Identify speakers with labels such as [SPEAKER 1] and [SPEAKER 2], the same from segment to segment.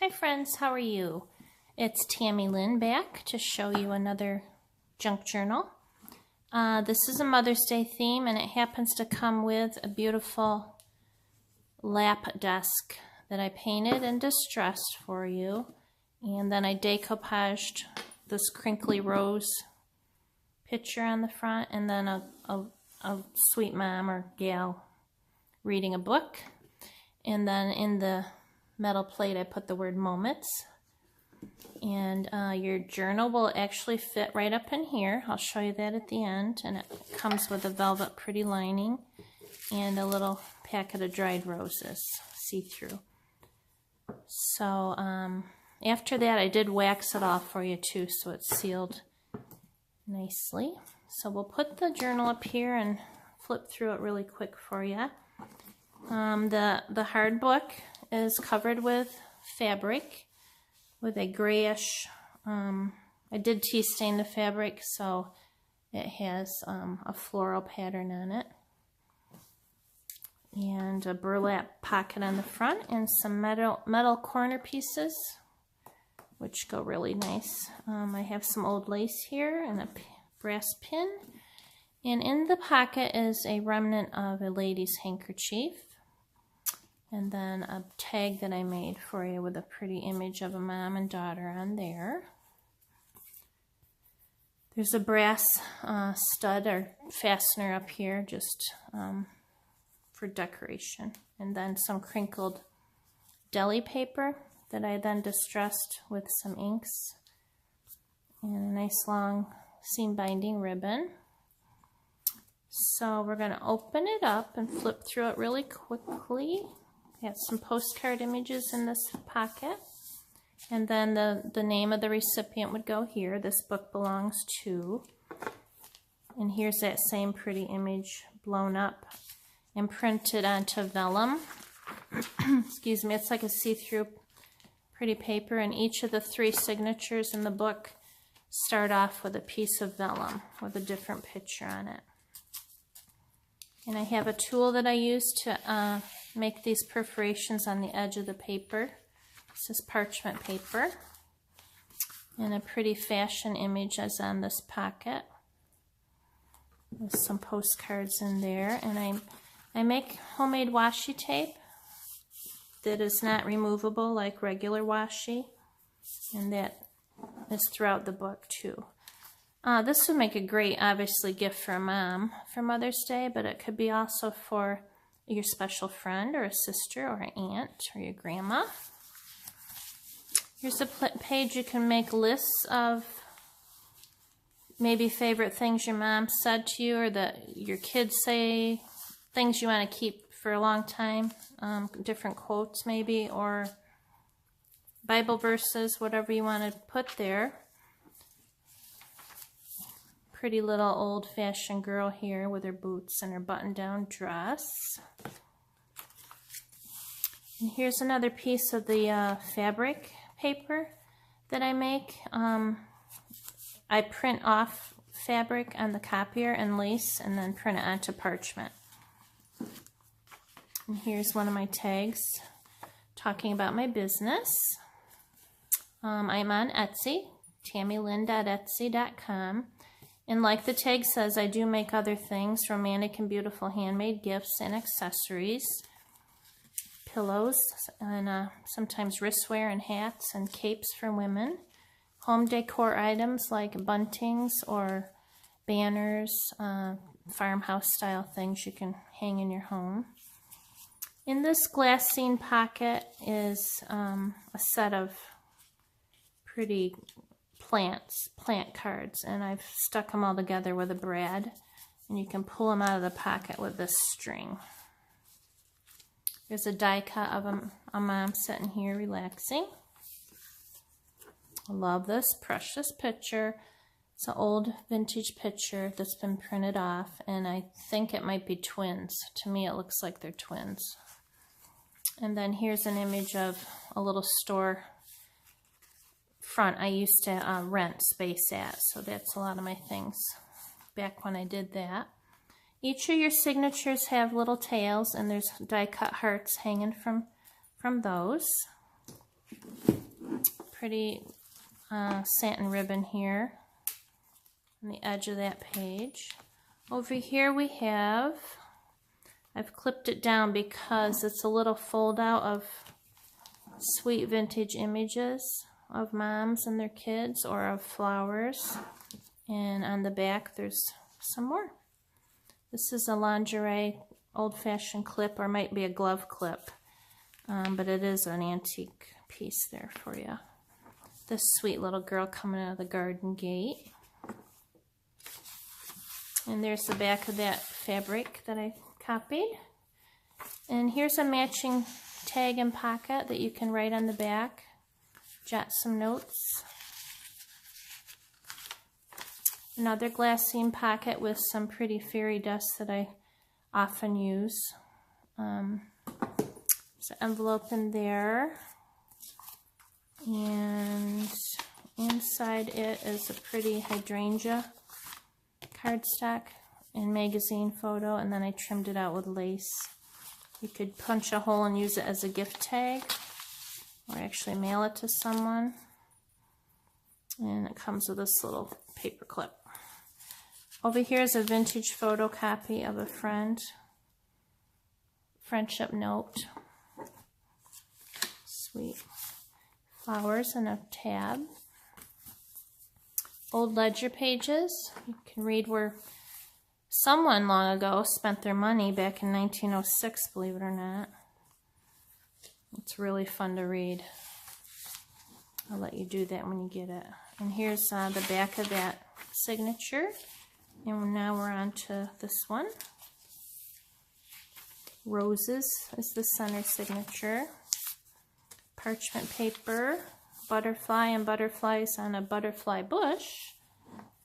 [SPEAKER 1] Hi friends, how are you? It's Tammy Lynn back to show you another junk journal. This is a Mother's Day theme, and it happens to come with a beautiful lap desk that I painted and distressed for you. And then I decoupaged this crinkly rose picture on the front, and then a sweet mom or gal reading a book. And then in the metal plate I put the word moments. And your journal will actually fit right up in here. I'll show you that at the end. And it comes with a velvet pretty lining and a little packet of dried roses, see-through. So after that I did wax it off for you too, so it's sealed nicely. So we'll put the journal up here and flip through it really quick for you. The hard book is covered with fabric with a grayish, I did tea stain the fabric, so it has a floral pattern on it. And a burlap pocket on the front and some metal corner pieces, which go really nice. I have some old lace here and a brass pin. And in the pocket is a remnant of a lady's handkerchief. And then a tag that I made for you with a pretty image of a mom and daughter on there. There's a brass stud or fastener up here just for decoration. And then some crinkled deli paper that I then distressed with some inks. And a nice long seam binding ribbon. So we're going to open it up and flip through it really quickly. Got some postcard images in this pocket, and then the name of the recipient would go here. This book belongs to, and here's that same pretty image blown up and printed onto vellum. Excuse me, it's like a see-through pretty paper, and each of the 3 signatures in the book start off with a piece of vellum with a different picture on it. And I have a tool that I use to make these perforations on the edge of the paper. This is parchment paper. And a pretty fashion image is on this pocket. There's some postcards in there. And I make homemade washi tape that is not removable like regular washi. And that is throughout the book too. This would make a great, obviously, gift for a mom for Mother's Day, but it could be also for your special friend or a sister or an aunt or your grandma. Here's a page you can make lists of maybe favorite things your mom said to you or that your kids say, things you want to keep for a long time, different quotes maybe, or Bible verses, whatever you want to put there. Pretty little old-fashioned girl here with her boots and her button-down dress. And here's another piece of the fabric paper that I make. I print off fabric on the copier and lace and then print it onto parchment. And here's one of my tags talking about my business. I'm on Etsy, tammylynn.etsy.com. And like the tag says, I do make other things, romantic and beautiful handmade gifts and accessories, pillows, and sometimes wristwear and hats and capes for women, home decor items like buntings or banners, farmhouse style things you can hang in your home. In this glassine pocket is a set of pretty plant cards, and I've stuck them all together with a brad, and you can pull them out of the pocket with this string. There's a die cut of a mom sitting here relaxing. I love this precious picture. It's an old vintage picture that's been printed off, and I think it might be twins. To me it looks like they're twins. And then here's an image of a little store front I used to rent space at, so that's a lot of my things back when I did that. Each of your signatures have little tails, and there's die cut hearts hanging from those. pretty satin ribbon here on the edge of that page. Over here we have, I've clipped it down because it's a little fold out of sweet vintage images of moms and their kids, or of flowers. And on the back there's some more. This is a lingerie old-fashioned clip, or might be a glove clip, but it is an antique piece there for you. This sweet little girl coming out of the garden gate. And there's the back of that fabric that I copied. And here's a matching tag and pocket that you can write on the back, jot some notes. Another glassine pocket with some pretty fairy dust that I often use. There's an envelope in there, and inside it is a pretty hydrangea cardstock and magazine photo, and then I trimmed it out with lace. You could punch a hole and use it as a gift tag, or actually mail it to someone. And it comes with this little paper clip. Over here is a vintage photocopy of a friend. Friendship note. Sweet. Flowers and a tab. Old ledger pages. You can read where someone long ago spent their money back in 1906, believe it or not. It's really fun to read. I'll let you do that when you get it. And here's the back of that signature. And now we're on to this one. Roses is the center signature. Parchment paper, butterfly and butterflies on a butterfly bush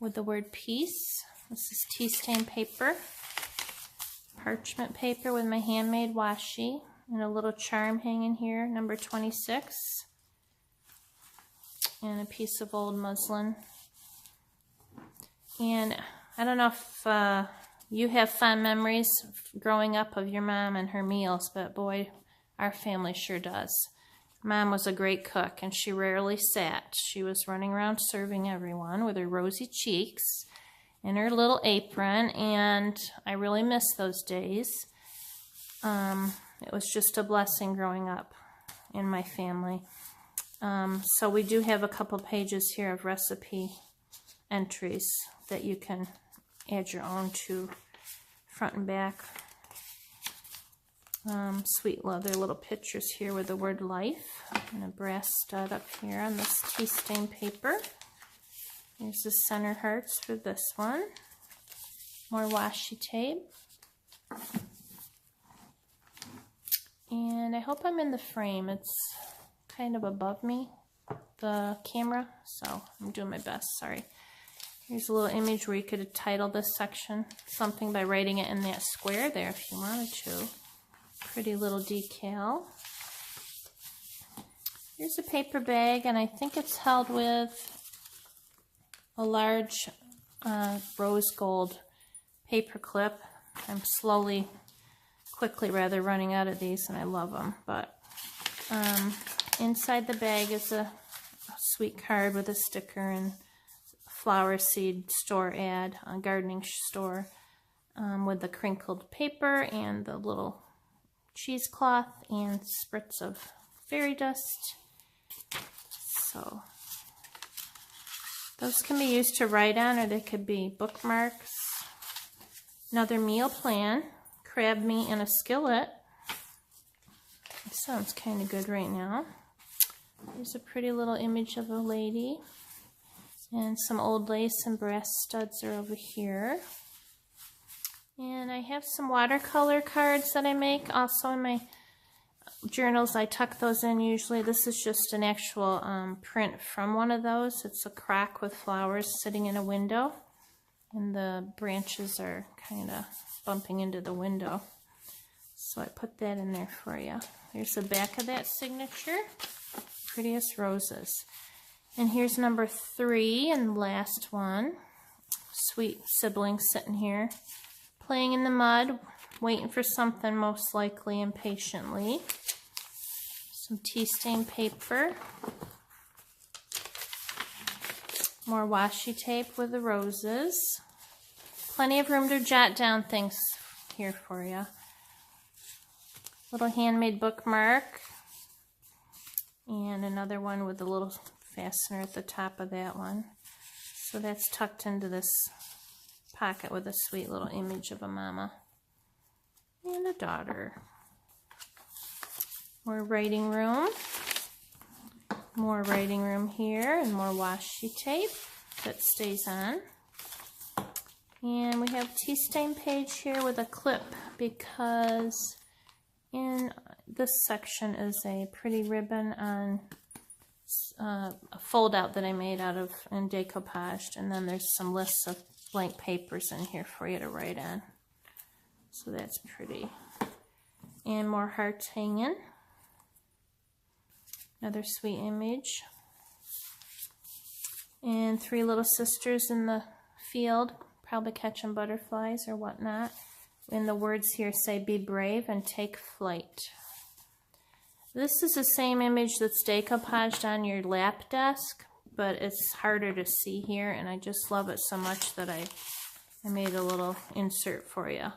[SPEAKER 1] with the word peace. This is tea stain paper. Parchment paper with my handmade washi and a little charm hanging here, number 26. And a piece of old muslin. And I don't know if you have fond memories growing up of your mom and her meals, but boy, our family sure does. Mom was a great cook, and she rarely sat. She was running around serving everyone with her rosy cheeks and her little apron, and I really miss those days. It was just a blessing growing up in my family. So we do have a couple pages here of recipe entries that you can add your own to, front and back. Sweet leather little pictures here with the word life, and a brass stud up here on this tea stain paper. Here's the center hearts for this one. More washi tape. And I hope I'm in the frame. It's kind of above me, the camera, so I'm doing my best, sorry. Here's a little image where you could title this section something by writing it in that square there if you wanted to. Pretty little decal. Here's a paper bag, and I think it's held with a large rose gold paper clip. I'm quickly running out of these, and I love them. But inside the bag is a sweet card with a sticker and flower seed store ad, a gardening store, with the crinkled paper and the little cheesecloth and spritz of fairy dust. So those can be used to write on, or they could be bookmarks. Another meal plan, crab meat in a skillet. It sounds kind of good right now. Here's a pretty little image of a lady. And some old lace and brass studs are over here. And I have some watercolor cards that I make also in my journals. I tuck those in usually. This is just an actual print from one of those. It's a crock with flowers sitting in a window, and the branches are kind of bumping into the window. So I put that in there for you. There's the back of that signature. Prettiest roses. And here's number 3 and the last one. Sweet sibling sitting here, playing in the mud, waiting for something most likely impatiently. Some tea stain paper. More washi tape with the roses. Plenty of room to jot down things here for you. Little handmade bookmark. And another one with a little fastener at the top of that one. So that's tucked into this pocket with a sweet little image of a mama and a daughter. More writing room. More writing room here and more washi tape that stays on. And we have tea stain page here with a clip because in this section is a pretty ribbon on a fold out that I made out of and decoupaged, and then there's some lists of blank papers in here for you to write on. So that's pretty. And more hearts hanging. Another sweet image. And 3 little sisters in the field, probably catching butterflies or whatnot. And the words here say, be brave and take flight. This is the same image that's decoupaged on your lap desk, but it's harder to see here, and I just love it so much that I made a little insert for you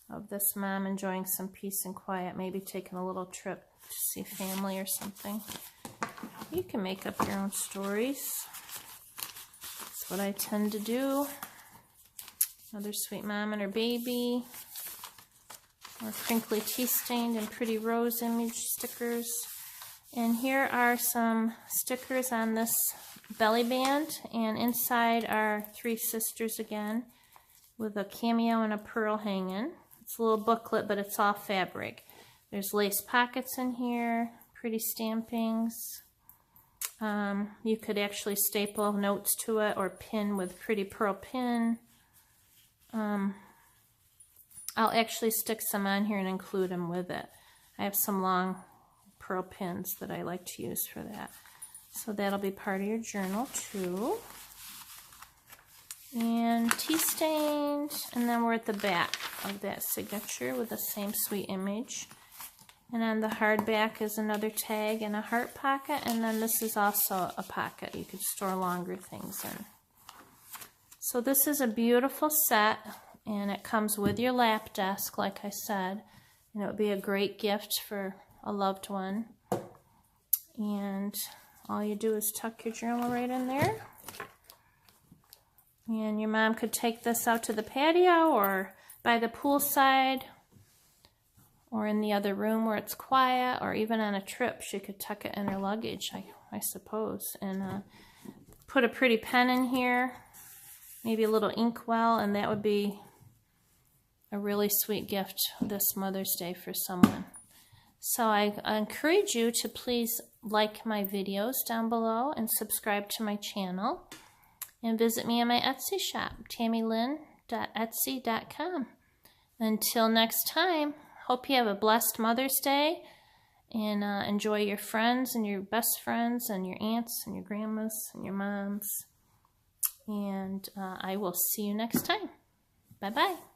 [SPEAKER 1] of this mom enjoying some peace and quiet, maybe taking a little trip to see family or something. You can make up your own stories. That's what I tend to do. Another sweet mom and her baby. More crinkly tea stained and pretty rose image stickers. And here are some stickers on this belly band, and inside are 3 sisters again with a cameo and a pearl hanging. It's a little booklet, but it's all fabric. There's lace pockets in here, pretty stampings. You could actually staple notes to it or pin with pretty pearl pin. I'll actually stick some on here and include them with it. I have some long pearl pins that I like to use for that. So that'll be part of your journal too. And tea stained, and then we're at the back of that signature with the same sweet image. And on the hard back is another tag and a heart pocket, and then this is also a pocket you could store longer things in. So this is a beautiful set, and it comes with your lap desk, like I said, and it would be a great gift for a loved one. And all you do is tuck your journal right in there. And your mom could take this out to the patio or by the poolside or in the other room where it's quiet, or even on a trip she could tuck it in her luggage, I suppose. And put a pretty pen in here, maybe a little inkwell, and that would be a really sweet gift this Mother's Day for someone. So I encourage you to please like my videos down below and subscribe to my channel. And visit me on my Etsy shop, tamilyn.etsy.com. Until next time, hope you have a blessed Mother's Day, and enjoy your friends and your best friends and your aunts and your grandmas and your moms. And I will see you next time. Bye-bye.